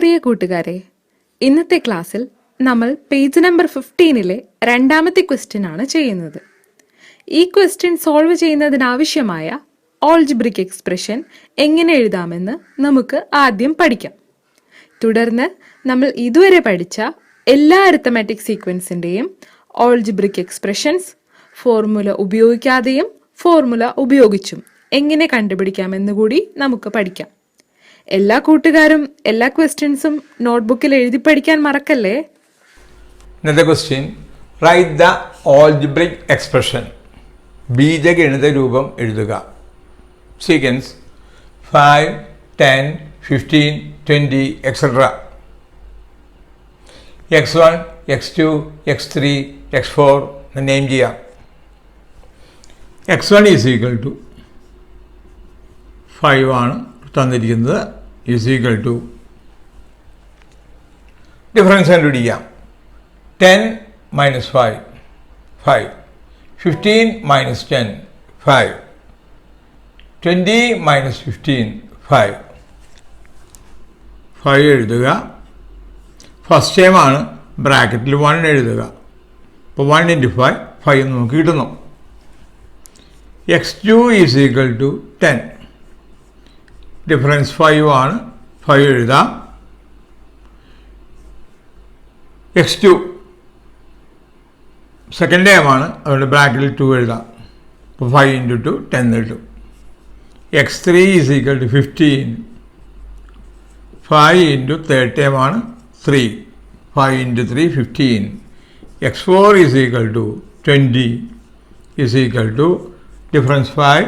പ്രിയ കൂട്ടുകാരെ, ഇന്നത്തെ ക്ലാസ്സിൽ നമ്മൾ പേജ് നമ്പർ 15-ലെ രണ്ടാമത്തെ ക്വസ്റ്റ്യൻ ആണ് ചെയ്യുന്നത്. ഈ ക്വസ്റ്റ്യൻ സോൾവ് ചെയ്യുന്നതിനാവശ്യമായ ഓൾജിബ്രിക് എക്സ്പ്രഷൻ എങ്ങനെ എഴുതാമെന്ന് നമുക്ക് ആദ്യം പഠിക്കാം. തുടർന്ന് നമ്മൾ ഇതുവരെ പഠിച്ച എല്ലാ അരിത്തമാറ്റിക് സീക്വൻസിൻ്റെയും ഓൾജിബ്രിക് എക്സ്പ്രഷൻസ് ഫോർമുല ഉപയോഗിക്കാതെയും ഫോർമുല ഉപയോഗിച്ചും എങ്ങനെ കണ്ടുപിടിക്കാമെന്ന് കൂടി നമുക്ക് പഠിക്കാം. എല്ലാ കൂട്ടുകാരും എല്ലാ ക്വസ്റ്റ്യൻസും നോട്ട്ബുക്കിൽ എഴുതി പഠിക്കാൻ മറക്കല്ലേ. ഇന്നത്തെ question, write the algebraic expression. ബീജഗണിത രൂപം എഴുതുക. Sequence 5, 10, 15, 20 etc. x1, x2, x3, x4 name ചെയ്യാം. x1 ഈസ് ഈക്വൽ ടു 5 ആണ് തന്നിരിക്കുന്നത്. ഈസ് ഈക്വൽ ടു ഡിഫറൻസ് കണ്ടുപിടിക്കാം. 10 മൈനസ് 5 5, 15 മൈനസ് 10 5, 20 മൈനസ് 15 5. 5 എഴുതുക. ഫസ്റ്റ് ടൈം ആണ്, ബ്രാക്കറ്റിൽ 1 എഴുതുക. അപ്പോൾ 1 × 5 5 നമുക്ക് കിട്ടുന്നു. x2 is equal to 10. Difference 5 ആണ്, 5 എഴുതാം. x2 സെക്കൻഡ് ടൈം ആണ്, അതുകൊണ്ട് ബ്രാക്കറ്റിൽ 2 എഴുതാം. അപ്പോൾ 5 × 2 10 കിട്ടും. x3 is equal to 15. 5 × third time ആണ് 3. 5 × 3 15. x4 is equal to 20 is equal to difference 5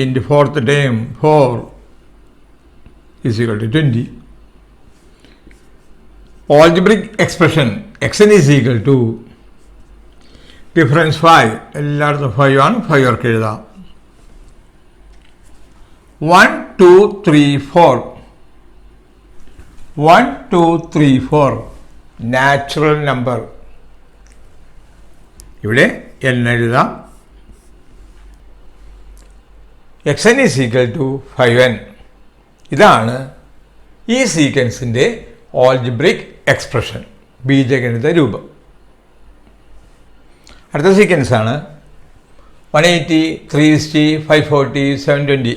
× fourth time 4 is equal to 20. Algebraic expression xn is equal to difference 5, എല്ലായിടത്തും 5 ആണ്, 5 ഓർക്ക് എഴുതാം. 1 2 3 4 1 2 3 4 നാച്ചുറൽ നമ്പർ. ഇവിടെ n എഴുതാം. xn is equal to 5n. ഇതാണ് ഈ സീക്വൻസിൻ്റെ ഓൾജിബ്രിക് എക്സ്പ്രഷൻ, ബീജഗണിത രൂപം. അടുത്ത സീക്വൻസാണ് 180, 360, 540, 720.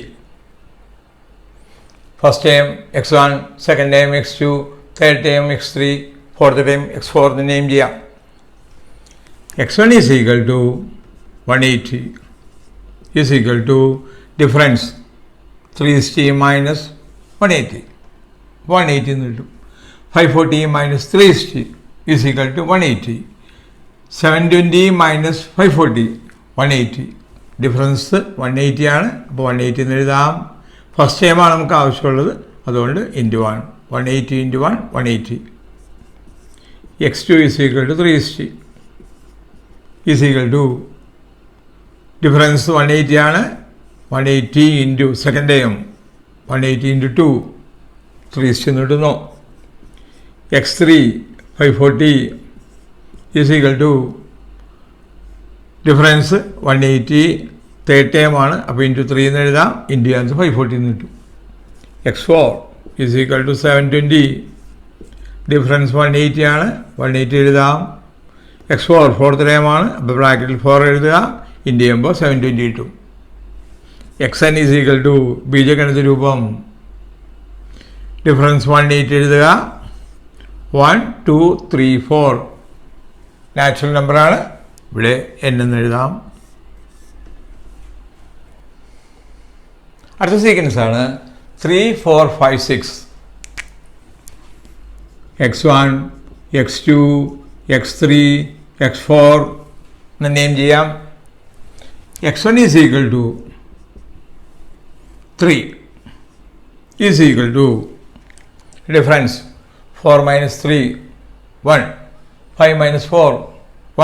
First time x1, second time x2, third time x3, fourth time x4 എന്ന് നെയിം ചെയ്യാം. x1 is equal to 180 is equal to difference 360 minus 180 180 എന്ന് കിട്ടും. 540 minus 360 is equal to 180. 720 minus 540 180. Difference 180 ആണ്, അപ്പോൾ 180 എന്ന് എഴുതാം. ഫസ്റ്റ് ടൈമാണ് നമുക്ക് ആവശ്യമുള്ളത്, അതുകൊണ്ട് × 1 180 × 1 180. x2 is equal to 360 is equal to difference 180 ആണ്, 180 × സെക്കൻഡ് ടൈം 180 × 2 360 എന്ന് കിട്ടുന്നു. x3 540 is equal to difference 180 third time ആണ്, അപ്പോൾ × 3 എന്ന് എഴുതാം. × 540 എന്ന് കിട്ടും. x4 is equal to 720. Difference 180 ആണ്, 180 എഴുതാം. x4 ഫോർത്ത് ടൈം ആണ്, അപ്പോൾ ബ്രാക്കറ്റിൽ 4 എഴുതുക. × ചെയ്യുമ്പോൾ 720 കിട്ടും. xn ഈസ് ഈക്വൽ ടു ബീജഗണിത രൂപം. ഡിഫറൻസ് 180 എഴുതുക. 1 2 3 4 നാച്ചുറൽ നമ്പറാണ്, ഇവിടെ n എന്ന് എഴുതാം. അടുത്ത സീക്വൻസാണ് 3 4 5 6. x1, x2, x3, x4 എന്ന് നെയിം ചെയ്യാം. x1 is equal to 3 is equal to difference 4 minus 3 1, 5 minus 4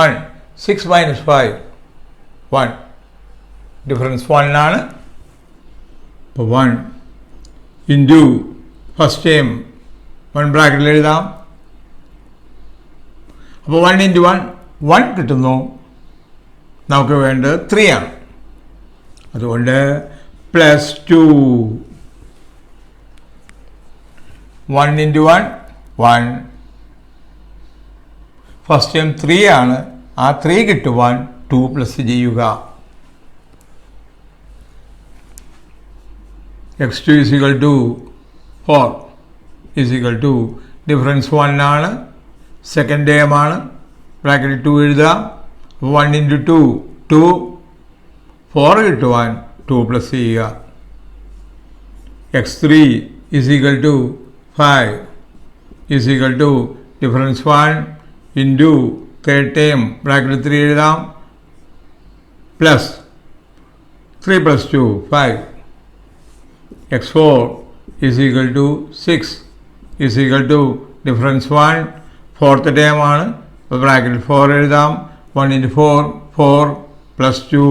1, 6 minus 5 1. Difference 1 ആണ്, അപ്പോൾ 1 × ഫസ്റ്റ് ടൈം 1 ബ്രാക്കറ്റിൽ എഴുതാം. അപ്പോൾ 1 × 1 1 കിട്ടുന്നു. നമുക്ക് വേണ്ടത് 3 ആണ്, അതുകൊണ്ട് +2 1 × 1 1. ഫസ്റ്റ് ടൈം 3 ആണ്. ആ 3 കിട്ടുവാൻ 2 പ്ലസ് ചെയ്യുക. x2 is equal to 4 is equal to difference 1 ആണ്. സെക്കൻഡ് ടേം ആണ്. ബ്രാക്കറ്റിൽ 2 എഴുതാം. 1 into 2 2. 4 കിട്ടുവാൻ 2 പ്ലസ് ചെയ്യുക. x3 is equal to 5 is equal to difference 1 into third term ബ്രാക്കറ്റിൽ 3 എഴുതാം. Plus 3 plus 2 5. x4 is equal to 6 is equal to difference 1 fourth term ആണ്. അപ്പോൾ ബ്രാക്കറ്റിൽ 4 എഴുതാം. 1 into 4 4 plus 2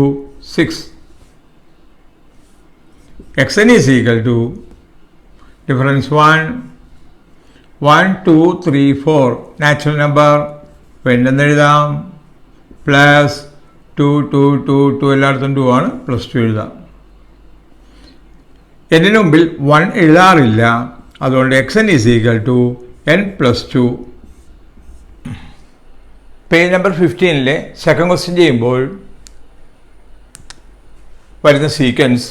6. xn is equal to difference 1 1 2 3 4 natural number പെണ്ണെന്ന് എഴുതാം. Plus 2 2 2 2 എല്ലായിടത്തും 2 ആണ്. പ്ലസ് 2 എഴുതാം. എന്നിന് മുമ്പിൽ 1 എഴുതാറില്ല. അതുകൊണ്ട് xn is equal to n plus 2. Page number 15 second question ചെയ്യുമ്പോൾ വരുന്ന sequence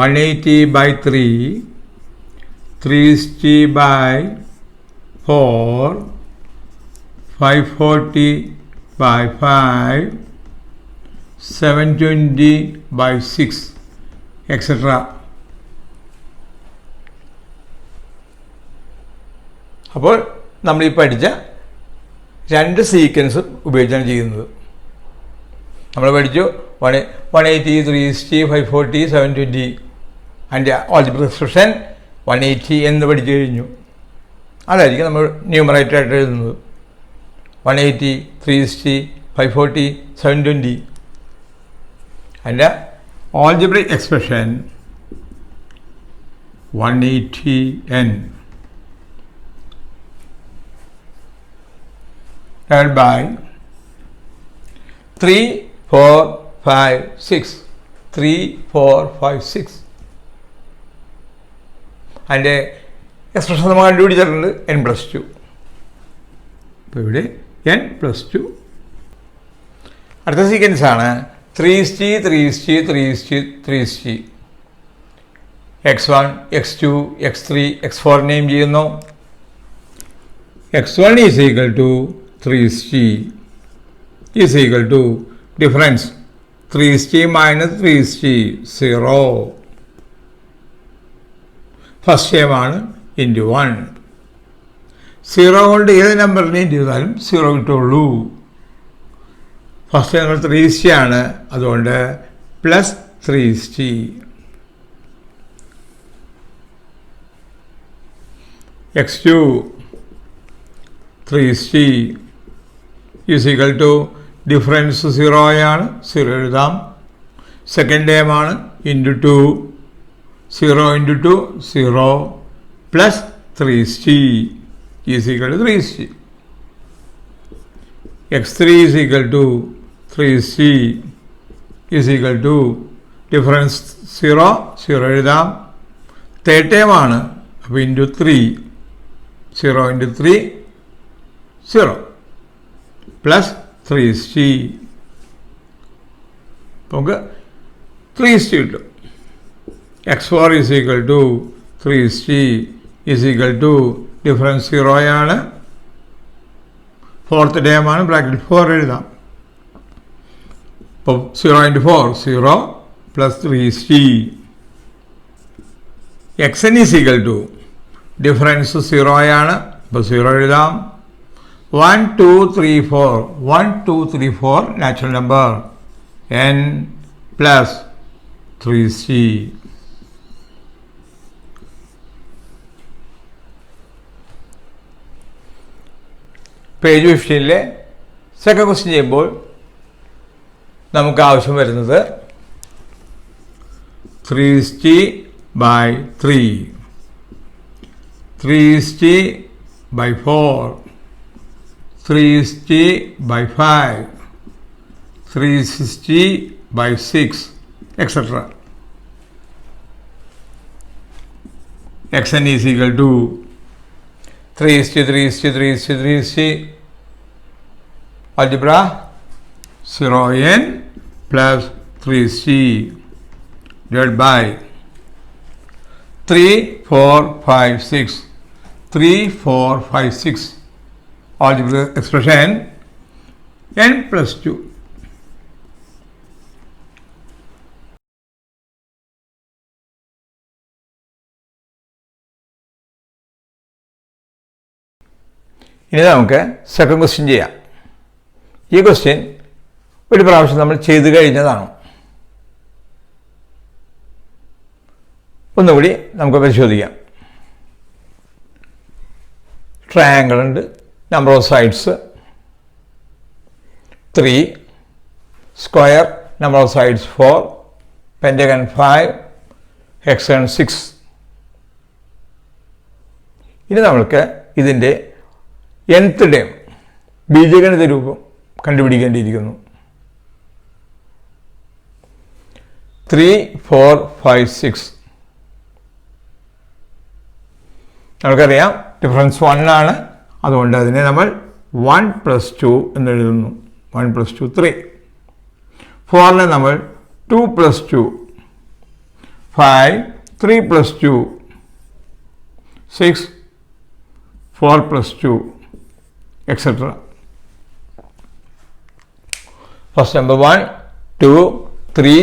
180 by 3 360 by 4 540 by 5 720 by 6 etc. അപ്പോൾ നമ്മൾ ഈ പഠിച്ച രണ്ട് സീക്വൻസും ഉപയോഗിച്ചാണ് ചെയ്യുന്നത്. നമ്മൾ പഠിച്ചു 180 360 540 720 അതിൻ്റെ ആൾജിബ്രിക് എക്സ്പ്രഷൻ 180 എന്ന് പഠിച്ചു കഴിഞ്ഞു. അതായിരിക്കും നമ്മൾ ന്യൂമറേറ്ററായിട്ട് എഴുതുന്നത്. 180 360 540 720 അതിൻ്റെ algebraic expression 180n divided by 3 4 5 6 3 4 5 6 അതിൻ്റെ എക്സ്പ്രഷൻ നമ്മൾ കണ്ടുപിടിച്ചിട്ടുണ്ട് n+2. അപ്പോൾ ഇവിടെ n+2. അടുത്ത സീക്വൻസാണ് 360 360 360 360. x1 x2 x3 x4 name ചെയ്യുന്നു. x1 is equal to 360 is equal to difference 360 minus 360 0. First time ആണ്. ഇൻറ്റു 1. 0 കൊണ്ട് ഏത് നമ്പറിനെ ഇൻറ്റു ചെയ്താലും 0 കിട്ടുള്ളൂ. ഫസ്റ്റ് ടൈം നമ്പർ 360 ആണ്. അതുകൊണ്ട് plus 360. x2 360 is equal to difference 0 ആണ്. 0 എഴുതാം. സെക്കൻഡ് ടൈം ആണ്. Into 2 0 into 2 0 plus 360 is equal to 360. x3 is equal to 360 is equal to difference 0 0 എഴുതാം. തേർഡ് ടൈം ആണ്. അപ്പോൾ ഇൻറ്റു 3 0 into 3 0 plus 360. നമുക്ക് 360 കിട്ടും. x4 is equal to 360 is equal to difference 0 ആണ്. Fourth time ആണ്. ബ്രാക്കറ്റിൽ 4 എഴുതാം. അപ്പോൾ 0 into 4 0 plus 360. xn is equal to difference 0 ആണ്. അപ്പോൾ 0 എഴുതാം. 1 2 3 4 1 2 3 4 natural number n plus 360. Page 15 second question ചെയ്യുമ്പോൾ നമുക്ക് ആവശ്യം വരുന്നത് 360 by 3 360 by 4 360 by 5 360 by 6 etc. xn is equal to 3 is to 3 is to 3 is to 3 is to algebra 0n plus 3c divided by 3, 4, 5, 6. 3, 4, 5, 6. Algebra expression n plus 2. ഇനി നമുക്ക് second question ചെയ്യാം. ഈ question ഒരു പ്രാവശ്യം നമ്മൾ ചെയ്തു കഴിഞ്ഞതാണ്. ഒന്നുകൂടി നമുക്ക് പരിശോധിക്കാം. ട്രയാങ്കിൾ ഉണ്ട്, number of sides 3, square number of sides 4, pentagon 5, hexagon 6. ഇനി നമ്മൾക്ക് ഇതിൻ്റെ nth ടേം ബീജഗണിത രൂപം കണ്ടുപിടിക്കേണ്ടിയിരിക്കുന്നു. 3, 4, 5, 6. നമുക്കറിയാം ഡിഫറൻസ് 1 ആണ്. അതുകൊണ്ട് അതിനെ നമ്മൾ 1 + 2 എന്നെഴുതുന്നു. 1 + 2 3. 4നെ നമ്മൾ 2 + 2, 5, 3 + 2, 6, 4 + 2, etc. ഫസ്റ്റ് നമ്പർ 1, 2, 3,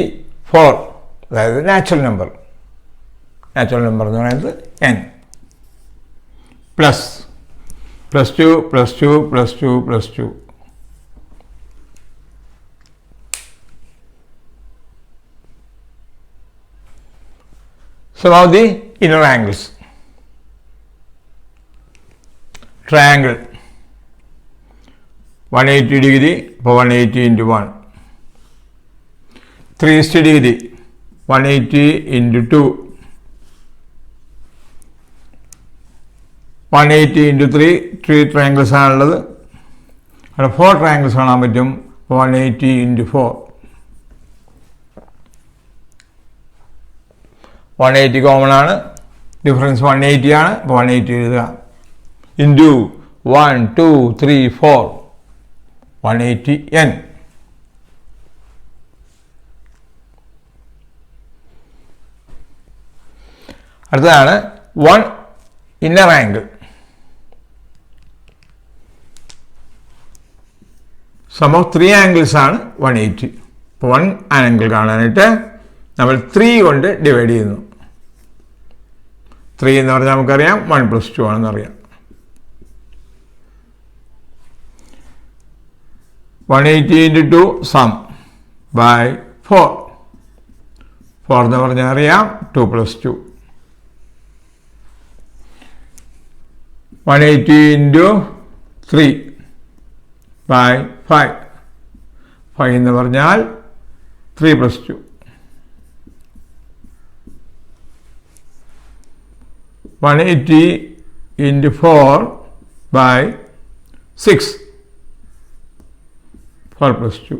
4, അതായത് നാച്ചുറൽ നമ്പർ. നാച്ചുറൽ നമ്പർ എന്ന് പറയുന്നത് n. Plus +2 +2 +2 +2. Some of the inner angles. Triangle 180 degree, 180 into 1. 360 degree, 180 into 2. 180 into 3, 3 triangles ആണുള്ളത്. അവിടെ 4 triangles കാണാൻ പറ്റും. 180 into 4. 180 കോമൺ ആണ്, ഡിഫറൻസ് 180 ആണ്. 180 എഴുതുക. Into 1, 2, 3, 4, 180n. അടുത്തതാണ് 1 inner angle. Sum of 3 angles ആണ് 180. അപ്പോൾ 1 ആംഗിൾ കാണാനായിട്ട് നമ്മൾ 3 കൊണ്ട് ഡിവൈഡ് ചെയ്യുന്നു. 3 എന്ന് പറഞ്ഞാൽ നമുക്കറിയാം 1 + 2 ആണെന്നറിയാം. 180 into 2 സം by 4. 4 എന്ന് പറഞ്ഞാൽ അറിയാം 2 + 2. 180 into 3 by 5. 5 എന്ന് പറഞ്ഞാൽ 3 + 2. 180 into 4 by 6. 4 + 2.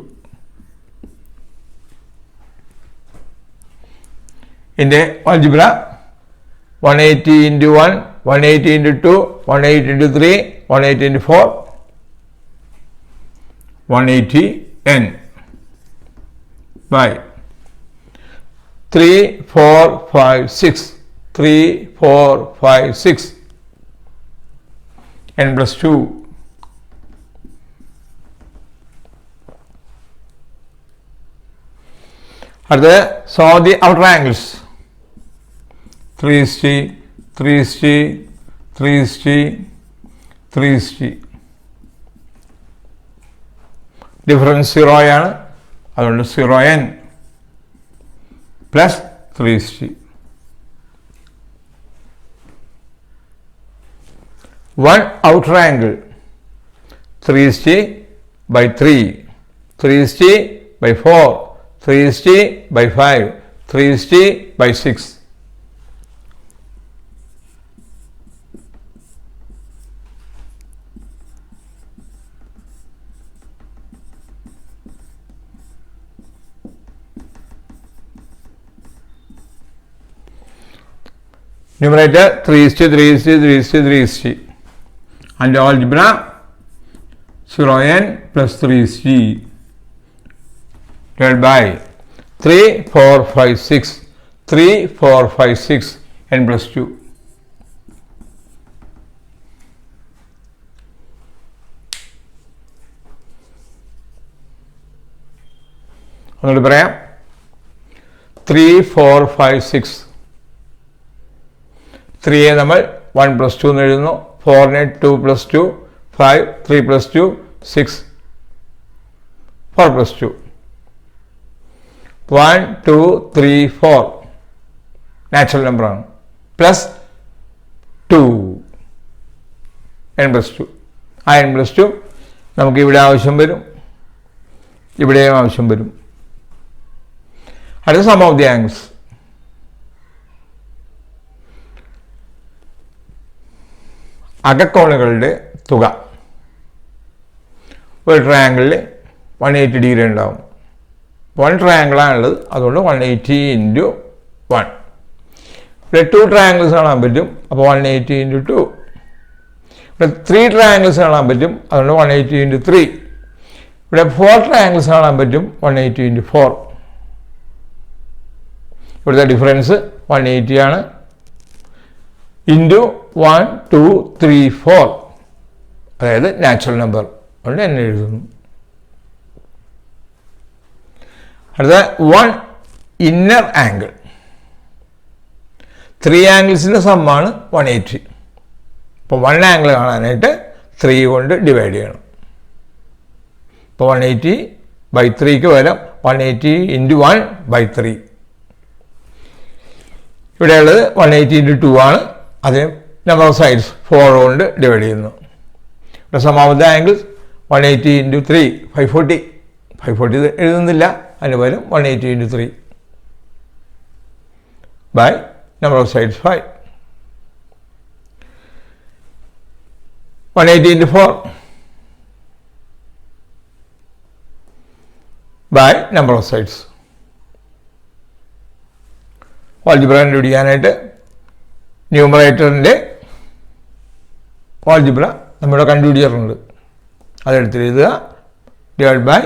In the algebra, 180 into 1, 180 into 2, 180 into 3, 180 into 4, 180n by 3, 4, 5, 6. 3, 4, 5, 6. n plus 2. Are there saw the outer angles? 360, 360, 360, 360. Difference 0 ആണ്, അതുകൊണ്ട് 0n plus 360. 1 outer angle 360 by 3, 360 by 4, 360 by 5, 360 by 6. Numerator 360, 360, 360, 360. And algebra 0n plus 3c divided by 3, 4, 5, 6. 3, 4, 5, 6 n plus 2. ഒന്നുകൂടി പറയാം. 3, 4, 5, 6. 3യെ നമ്മൾ 1 plus 2 എന്ന് എഴുതുന്നു. 4നെ 2 plus 2, 5, 3 plus 2, 6, 4 plus 2. 1, 2, 3, 4 natural നമ്പറാണ്. Plus 2 n plus 2. ആ n plus 2 നമുക്ക് ഇവിടെ ആവശ്യം വരും, ഇവിടെയും ആവശ്യം വരും. അടുത്ത സം ഓഫ് ദി ആംഗിൾസ്. അകക്കോണുകളുടെ തുക. ഒരു ട്രയാങ്കിളിൽ 180 ഡിഗ്രി ഉണ്ടാവും. 1 ട്രയാങ്കിളാണുള്ളത്, അതുകൊണ്ട് 180 ഇൻറ്റു 1. ഇവിടെ 2 ട്രയാങ്കിൾസ് കാണാൻ പറ്റും, അപ്പോൾ 180 ഇൻറ്റു 2. ഇവിടെ 3 ട്രയാങ്കിൾസ് കാണാൻ പറ്റും, അതുകൊണ്ട് 180 ഇൻറ്റു 3. ഇവിടെ 4 ട്രയാങ്കിൾസ് കാണാൻ പറ്റും, 180 ഇൻറ്റു 4. ഇവിടുത്തെ ഡിഫറൻസ് 180 ആണ്. ഇൻറ്റു 1, 2, 3, 4, അതായത് നാച്ചുറൽ നമ്പർ, അതുകൊണ്ട് എന്നെ എഴുതുന്നു. അടുത്ത 1 ഇന്നർ ആംഗിൾ. 3 ആംഗിൾസിൻ്റെ സമ്മാണ് 180. അപ്പോൾ 1 ആംഗിൾ കാണാനായിട്ട് 3 കൊണ്ട് ഡിവൈഡ് ചെയ്യണം. ഇപ്പോൾ 180/3ക്ക് പകരം 180 ഇൻറ്റു 1/3. ഇവിടെയുള്ളത് 180 ഇൻറ്റു 2 ആണ്. അതിന് നമ്പർ ഓഫ് സൈഡ്സ് 4 കൊണ്ട് ഡിവൈഡ് ചെയ്യുന്നു. ഇവിടെ sum of the angles 180 into 3, 540. 540 എഴുതുന്നില്ല, അതിന് പകരം 180 into 3 by number of sides 5. 180 into 4 by number of sides. Algebra കണ്ടുപിടിക്കാനായിട്ട് ന്യൂമറേറ്ററിൻ്റെ ആൾജിബ്ര നമ്മുടെ കണ്ടുപിടിച്ചിട്ടുണ്ട്. അതെടുത്ത് എഴുതുക. ഡിവൈഡ് ബൈ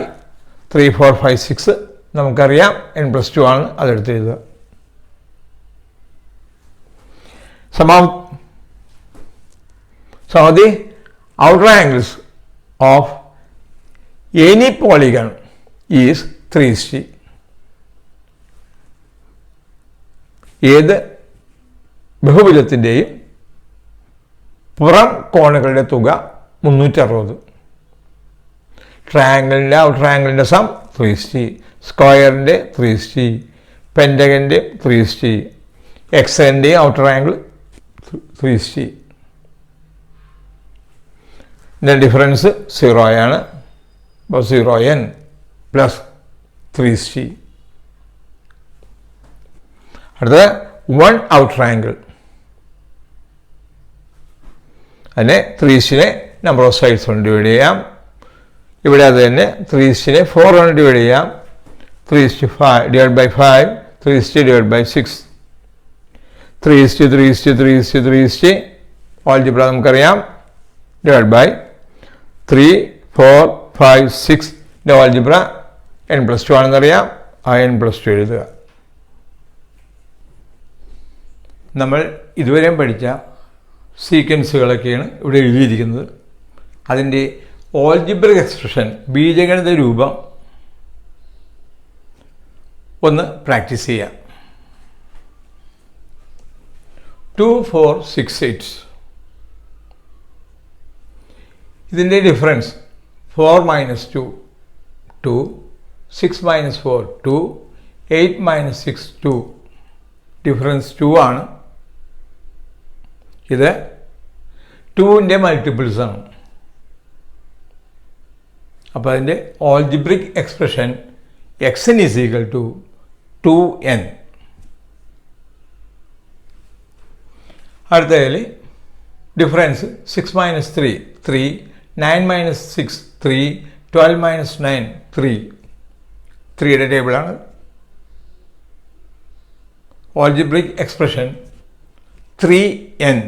3, 4, 5, 6 നമുക്കറിയാം n plus 2 ആണ്, അതെടുത്ത് എഴുതുക. Some of the outer angles of any polygon is 360. ഏത് ബഹുഭുജത്തിൻ്റെയും പുറം കോണുകളുടെ തുക 360. ട്രയാങ്കിളിൻ്റെ ഔട്ടർ ആംഗിളിൻ്റെ സം 360, സ്ക്വയറിൻ്റെ 360, പെൻറ്റഗൻ്റെ 360, എക്സൻ്റെ ഔട്ടർ ആംഗിൾ 360. ഇതിൻ്റെ ഡിഫറൻസ് 0 ആണ്. അപ്പോൾ 0n പ്ലസ് 360. അടുത്തത് 1 ഔട്ടർ ആംഗിൾ. അതിനെ 360നെ നമ്പർ ഓഫ് സൈഡ്സ് കൊണ്ട് ഡിവൈഡ് ചെയ്യാം. ഇവിടെ അത് തന്നെ 360നെ 4 കൊണ്ട് ഡിവൈഡ് ചെയ്യാം. 3/5 divide by 5, 360 divide by 6. 360, 360, 360, 360 algebra നമുക്കറിയാം. Divide by 3, 4, 5, 6 algebra n plus 2 ആണെന്നറിയാം. ആ n plus 2 എഴുതുക. നമ്മൾ ഇതുവരെയും പഠിച്ച സീക്വൻസുകളൊക്കെയാണ് ഇവിടെ എഴുതിയിരിക്കുന്നത്. അതിൻ്റെ ഓൾജിബ്രിക് എക്സ്പ്രഷൻ, ബീജഗണിത രൂപം ഒന്ന് പ്രാക്ടീസ് ചെയ്യാം. 2, 4, 6, 8. ഇതിൻ്റെ ഡിഫറൻസ് 4 - 2, 2, 6 - 4, 2, 8 - 6, 2. ഡിഫറൻസ് 2 ആണ്. ഇത് 2ൻ്റെ മൾട്ടിപ്പിൾസ് ആണ്. അപ്പോൾ അതിൻ്റെ algebraic expression xn is equal to 2n. അടുത്തതിൽ ഡിഫറൻസ് 6 - 3, 3, 9 - 6, 3, 12 - 9, 3. 3യുടെ ടേബിളാണ്. Algebraic expression 3n.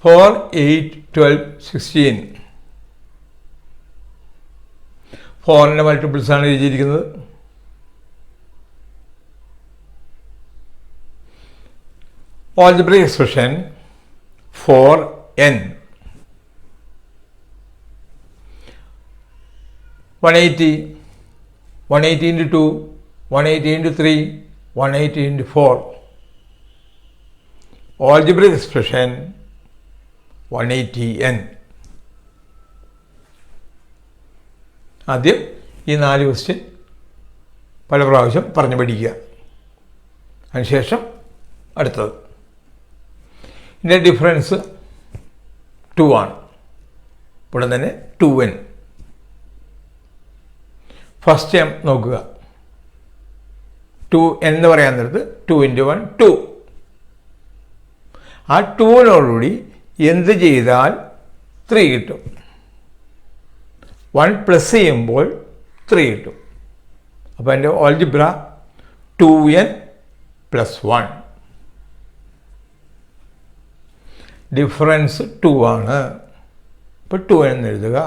4, 8, 12, 16. 4ൻ്റെ മൾട്ടിപ്പിൾസ് ആണ് എഴുതിയിരിക്കുന്നത്. Algebraic expression 4n. 180, 180 into 2, 180 into 3, 180 into 4. Algebraic expression 180n. ആദ്യം ഈ 4 ക്വസ്റ്റ്യൻ പല പ്രാവശ്യം പറഞ്ഞു പഠിക്കുക. അതിനുശേഷം അടുത്തത്. ഇതിൻ്റെ ഡിഫറൻസ് 2 ആണ്. ഇവിടെ തന്നെ 2n. ഫസ്റ്റ് ടൈം നോക്കുക. 2 എന്ന് പറയാൻ നേരത്ത് 2 into 1 2. ആ 2നോടുകൂടി എന്ത് ചെയ്താൽ 3 കിട്ടും. 1 പ്ലസ് ചെയ്യുമ്പോൾ 3 കിട്ടും. അപ്പോൾ എൻ്റെ ഓൾജിബ്ര 2n + 1. ഡിഫറൻസ് 2 ആണ്. ഇപ്പോൾ 2n എന്ന് എഴുതുക.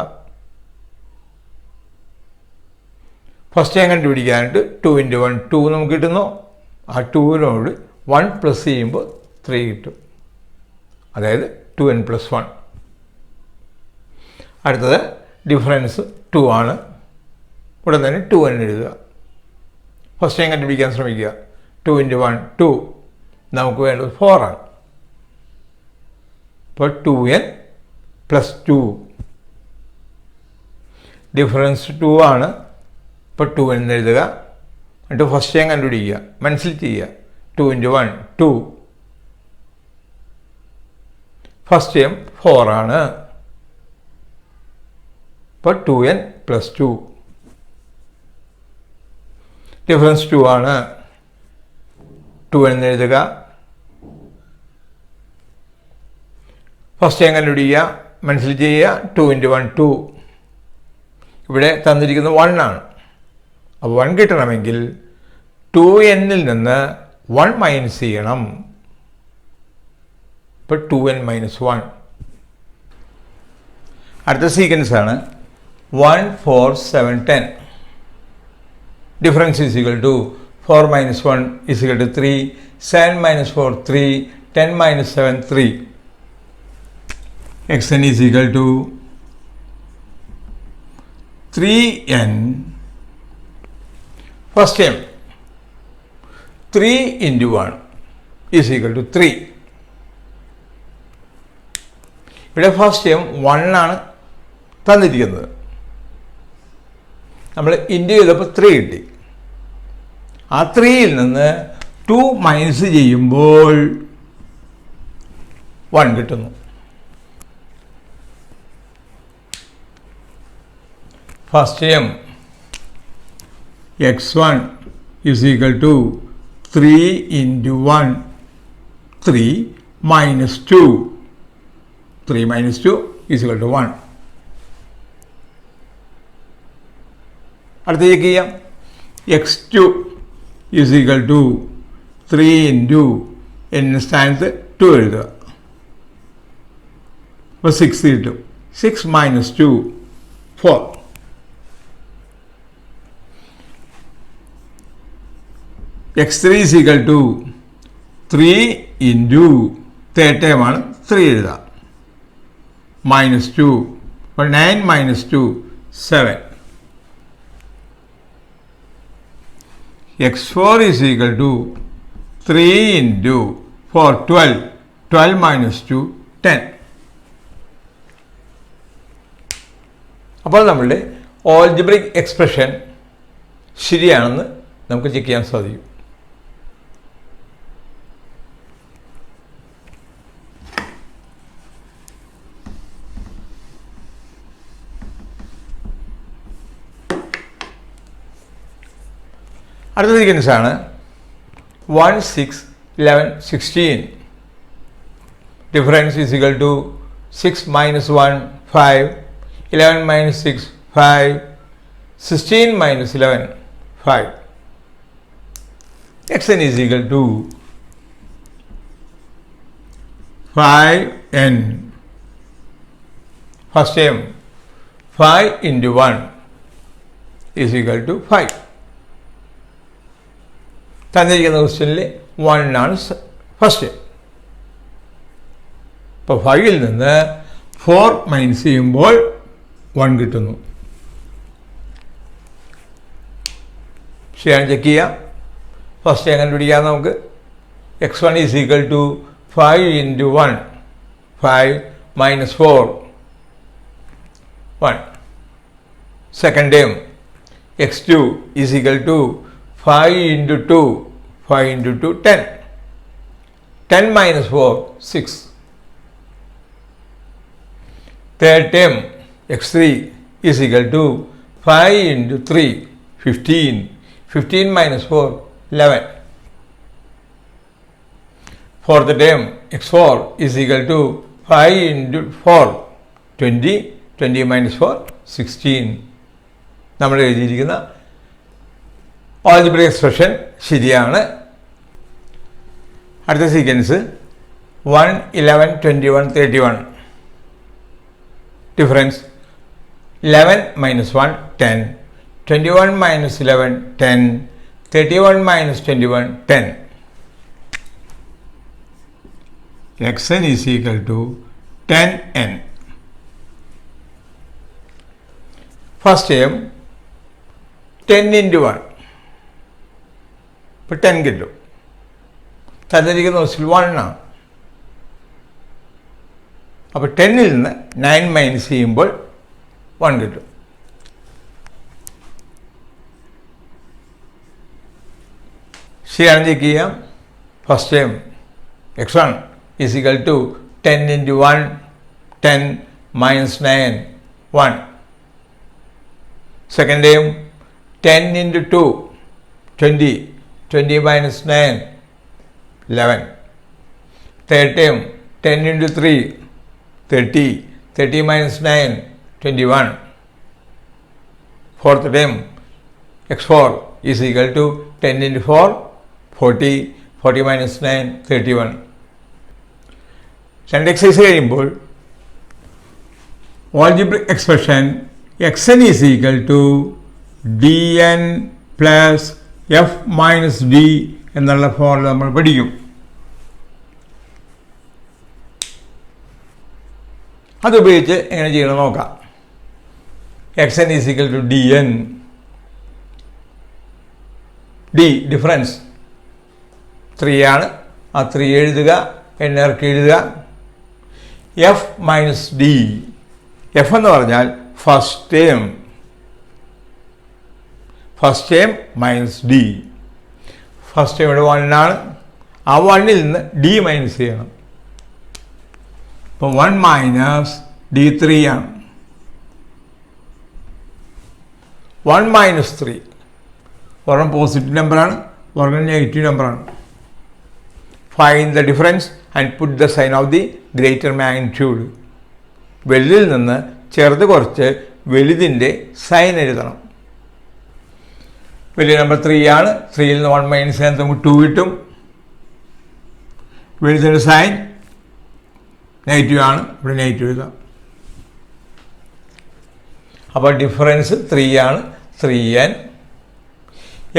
ഫസ്റ്റ് ടൈം കണ്ടുപിടിക്കാനായിട്ട് 2 into 1 2 നമുക്ക് കിട്ടുന്നു. ആ 2നോട് 1 പ്ലസ് ചെയ്യുമ്പോൾ 3 കിട്ടും. അതായത് 2n + 1. അടുത്തത് ഡിഫറൻസ് 2 ആണ്. ഇവിടെ തന്നെ 2n എഴുതുക. ഫസ്റ്റ് ടൈം കണ്ടുപിടിക്കാൻ ശ്രമിക്കുക. 2 into 1 2. നമുക്ക് വേണ്ടത് 4 ആണ്. അപ്പോൾ 2n + 2. ഡിഫറൻസ് 2 ആണ്. ഇപ്പോൾ 2n എഴുതുക. എന്നിട്ട് ഫസ്റ്റ് ടൈം കണ്ടുപിടിക്കുക. മനസ്സിൽ ചെയ്യുക. 2 into 1 2. ഫസ്റ്റ് ടൈം 4 ആണ്. ഇപ്പോൾ 2n + 2. ഡിഫറൻസ് 2 ആണ്. 2n എഴുതുക. ഫസ്റ്റ് ടൈം കണ്ടുപിടിക്കുക. മനസ്സിൽ ചെയ്യുക. 2 into 1 2. ഇവിടെ തന്നിരിക്കുന്നത് 1 ആണ്. അപ്പോൾ 1 കിട്ടണമെങ്കിൽ 2nൽ നിന്ന് 1 മൈനസ് ചെയ്യണം. ഇപ്പോൾ 2n - 1. അടുത്ത സീക്വൻസ് ആണ് 1 4 7 10. Difference is equal to 4 - 1 is equal to 3, 7 - 4 3, 10 - 7 3. xn is equal to 3n. First time 3 into 1 is equal to 3. ഇവിടെ ഫസ്റ്റ് ടൈം 1 ആണ് തന്നിരിക്കുന്നത്. നമ്മൾ ഇൻറ്റു ചെയ്തപ്പോൾ 3 കിട്ടി. ആ 3ൽ നിന്ന് 2 മൈനസ് ചെയ്യുമ്പോൾ 1 കിട്ടുന്നു. First time x1 is equal to 3 into 1 3 minus 2. 3 minus 2 is equal to 1. അടുത്ത ചെക്ക് ചെയ്യാം. x2 is equal to 3 into n സ്ഥാനത്ത് 2 എഴുതുക. അപ്പോൾ 6 കിട്ടും. 6 minus 2 4. x3 is equal to 3 into third time ആണ് 3 എഴുതുക. -2. അപ്പോൾ 9 - 2 7. x4 is equal to 3 into 4 12. 12 minus 2 10. അപ്പോൾ നമ്മളുടെ ഓൾജിബ്രിക് എക്സ്പ്രഷൻ ശരിയാണെന്ന് നമുക്ക് ചെക്ക് ചെയ്യാൻ സാധിക്കും. അടുത്ത സീക്വൻസ് ആണ് 1 6 11 16. Difference is equal to 6 - 1 5, 11 - 6 5, 16 - 11 5. xn is equal to 5n. First term 5 into 1 is equal to 5. തന്നിരിക്കുന്ന ക്വസ്റ്റ്യനിൽ 1 ആണ് ഫസ്റ്റ്. ഇപ്പോൾ 5ൽ നിന്ന് 4 മൈനസ് ചെയ്യുമ്പോൾ 1 കിട്ടുന്നു. ശരിയാണ്, ചെക്ക് ചെയ്യാം. ഫസ്റ്റ് എങ്ങനെ പിടിക്കാം നമുക്ക്? x1 is equal to 5 into 1. 5 minus 4, 1. Second term x2 is equal to 5 into 2. 5 into 2, 10. 10 minus 4, 6. Third term x3 is equal to 5 into 3, 15. 15 minus 4, 11. Fourth term x4 is equal to 5 into 4, 20. 20 minus 4, 16. നമ്മൾ എഴുതിയിരിക്കുന്ന algebraic expression ശരിയാണ്. അടുത്ത sequence 1, 11, 21, 31. Difference 11 minus 1, 10. 21 minus 11, 10. 31 minus 21, 10. xn is equal to 10n. First term 10 into 1. ഇപ്പോൾ 10 കിട്ടും. തന്നിരിക്കുന്ന question 1 ആണ്. അപ്പോൾ 10ൽ നിന്ന് 9 മൈനസ് ചെയ്യുമ്പോൾ 1 കിട്ടും. ശരിയാണ്, ചെക്ക് ചെയ്യാം. First time x1 is equal to 10 into 1, 10 minus 9, 1. Second term 10 into 2, 20. 20 minus 9, 11. Third term 10 into 3, 30. 30 minus 9, 21. Fourth term x4 is equal to 10 into 4, 40. 40 minus 9, 31. രണ്ട് എക്സസൈസ് കഴിയുമ്പോൾ algebraic expression xn is equal to dn plus f minus d എന്നുള്ള formula നമ്മൾ പഠിക്കും. അതുപയോഗിച്ച് എങ്ങനെ ചെയ്യണം നോക്കാം. xn is equal to dn. d difference 3 ആണ്. ആ 3 എഴുതുക, n ഇറക്കി എഴുതുക. F minus D. എഫ് എന്ന് പറഞ്ഞാൽ first term. First term minus D. First term ഇവിടെ 1 ആണ്. ആ 1ൽ നിന്ന് ഡി മൈനസ് ചെയ്യണം. അപ്പോൾ 1 മൈനസ് ഡി 3 ആണ്. 1 മൈനസ് 3 ഒരെണ്ണം പോസിറ്റീവ് നമ്പറാണ്, ഒരെണ്ണം നെഗറ്റീവ് നമ്പറാണ്. Find the difference and put the sign of the greater magnitude. വലുതിൽ നിന്ന് ചെറുത് കുറച്ച് വലുതിൻ്റെ സൈൻ എഴുതണം. വലിയ നമ്പർ 3 ആണ്. 3ൽ നിന്ന് 1 മൈനസ് ചെയ്യാൻ നമുക്ക് 2 കിട്ടും. വലുതിൻ്റെ സൈൻ നെഗറ്റീവ് ആണ്. ഇവിടെ നെഗറ്റീവ് എഴുതാം. അപ്പോൾ ഡിഫറൻസ് 3 ആണ്. 3n.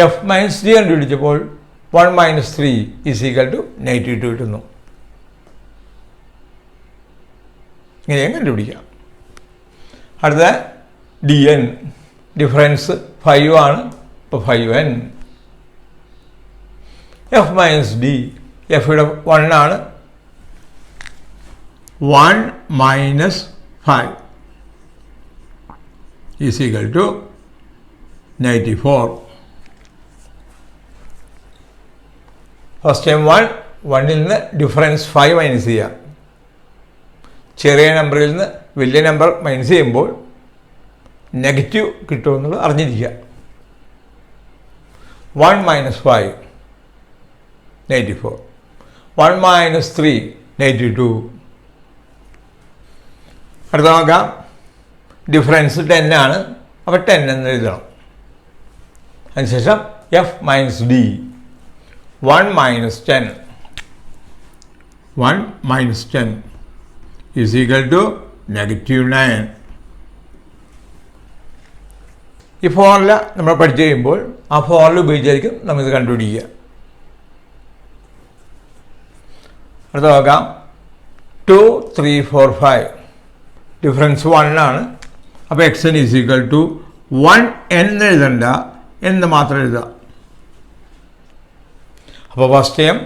എഫ് മൈനസ് ഡി കണ്ടുപിടിച്ചപ്പോൾ 1 മൈനസ് 3 ഈസ് ഈക്വൽ ടു -2 കിട്ടുന്നു. ഇങ്ങനെയും കണ്ടുപിടിക്കാം. അടുത്ത ഡി എൻ. ഡിഫറൻസ് 5 ആണ്. ഇപ്പോൾ 5n. F minus D. F ഇവിടെ 1 ആണ്. 1 minus 5 is equal to -4. First time 1ൽ നിന്ന് ഡിഫറൻസ് 5 മൈനസ് ചെയ്യാം. ചെറിയ നമ്പറിൽ നിന്ന് വലിയ നമ്പർ മൈനസ് ചെയ്യുമ്പോൾ നെഗറ്റീവ് കിട്ടുമെന്നുള്ളത് അറിഞ്ഞിരിക്കുക. 1 മൈനസ് 5 -4. 1 മൈനസ് 3 -2. അടുത്ത നോക്കാം. ഡിഫറൻസ് 10 ആണ്. അപ്പോൾ 10 എന്ന് എഴുതണം. അതിനുശേഷം F minus D. 1 minus 10 1 minus 10 is equal to negative 9. ഈ ഫോർമുല നമ്മൾ പഠിച്ചു കഴിയുമ്പോൾ ആ ഫോർമുല ഉപയോഗിച്ചായിരിക്കും നമ്മളിത് കണ്ടുപിടിക്കുക. അടുത്ത നോക്കാം. 2, 3, 4, 5 ഡിഫറൻസ് 1 ആണ്. അപ്പോൾ x n is equal to 1 എന്ന് എഴുതണ്ട, എന്ന് മാത്രം എഴുതുക. അപ്പോൾ ഫസ്റ്റ് ടൈം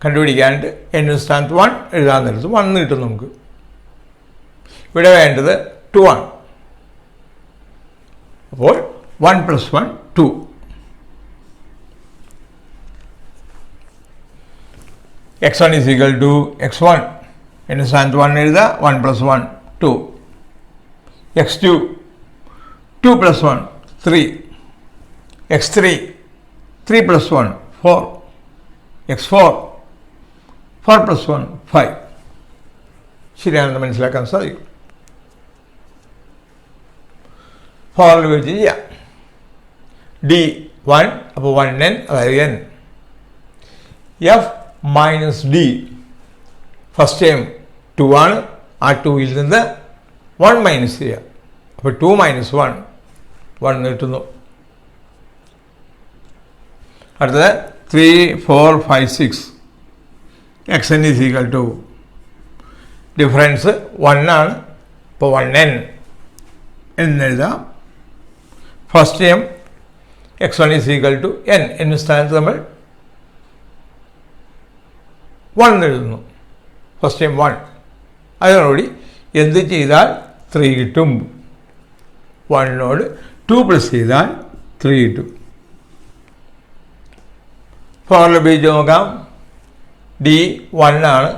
കണ്ടുപിടിക്കാണ്ട് n സ്ഥാനത്ത് 1 എഴുതാൻ നേരത്ത് 1 കിട്ടും നമുക്ക്. ഇവിടെ വേണ്ടത് 2 ആണ്. അപ്പോൾ 1 + 1 2. x1 is equal to x1 n സ്ഥാനത്ത് 1 എഴുതുക. 1 + 1 2. x2 2 + 1 3. x3 3 + 1 4. x4 4 + 1 5. ശരിയാണെന്ന് മനസ്സിലാക്കാൻ സാധിക്കും. ഫോർമുല ഉപയോഗിച്ച് ചെയ്യാം. d1 അപ്പോൾ 1n അതായത് n. f minus d first time 2 ആണ്. ആ 2ൽ നിന്ന് 1 മൈനസ് ചെയ്യുക. അപ്പോൾ 2 - 1 1 കിട്ടുന്നു. അടുത്തത് 3, 4, 5, 6 xn is equal to difference 1 ആണ്. ഇപ്പോൾ 1n എന്നെഴുതാം. First time x1 is equal to n എന്ന സ്ഥാനത്ത് നമ്മൾ 1 എഴുതുന്നു. First time 1. അതിനോട് എന്ത് ചെയ്താൽ 3 കിട്ടും? 1നോട് 2 പ്ലസ് ചെയ്താൽ 3 കിട്ടും. ഫോർമുല ഉപയോഗിച്ച് നോക്കാം. d1 ആണ്.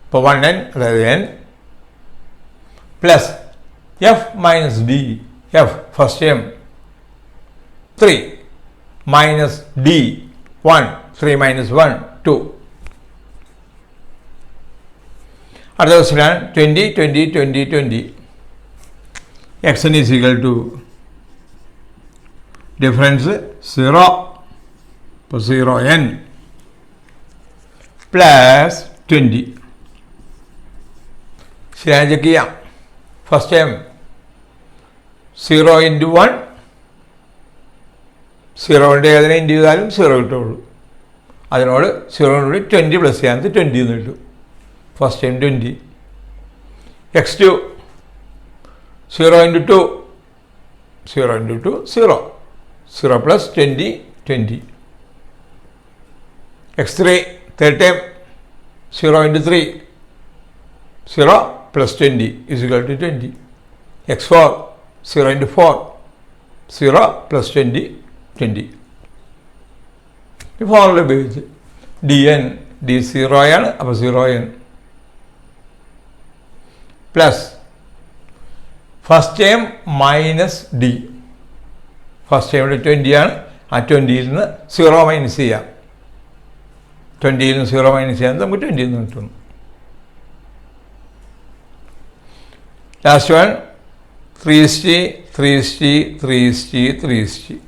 ഇപ്പോൾ 1n അതായത് n plus f minus d f first time 3 minus d 1 3 - 1 2. അടുത്ത ക്വസ്റ്റ്യനാണ് 20, 20, 20, 20. xn is equal to difference 0. ഇപ്പോൾ 0n പ്ലസ് 20. ശരിയായി ചെക്ക് ചെയ്യാം. ഫസ്റ്റ് ടൈം 0 × 1 0ൻ്റെ ഏതിനെ ഇൻറ്റു ചെയ്താലും 0 കിട്ടുള്ളൂ. അതിനോട് 0നോട് 20 പ്ലസ് ചെയ്യാൻ 20 എന്ന് കിട്ടും. First time 20. x2 0 × 2 0 × 2 0 0 plus 20 20. x3 third time 0 × 3 0 plus 20 is equal to 20. x4 0 × 4 0 plus 20 20. ഈ ഫോർമുല ഉപയോഗിച്ച് dn d 0 ആണ്. അപ്പോൾ 0n plus first time minus d. First time ഇവിടെ 20 ആണ്. ആ 20ൽ നിന്ന് 0 മൈനസ് ചെയ്യാം. 20ൽ നിന്ന് 0 മൈനസ് ചെയ്യാൻ നമുക്ക് 20 എന്ന് കിട്ടുന്നു. ലാസ്റ്റ് വൺ 3 3 3 3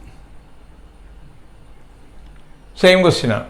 സെയിം ക്വസ്റ്റ്യൻ ആണ്.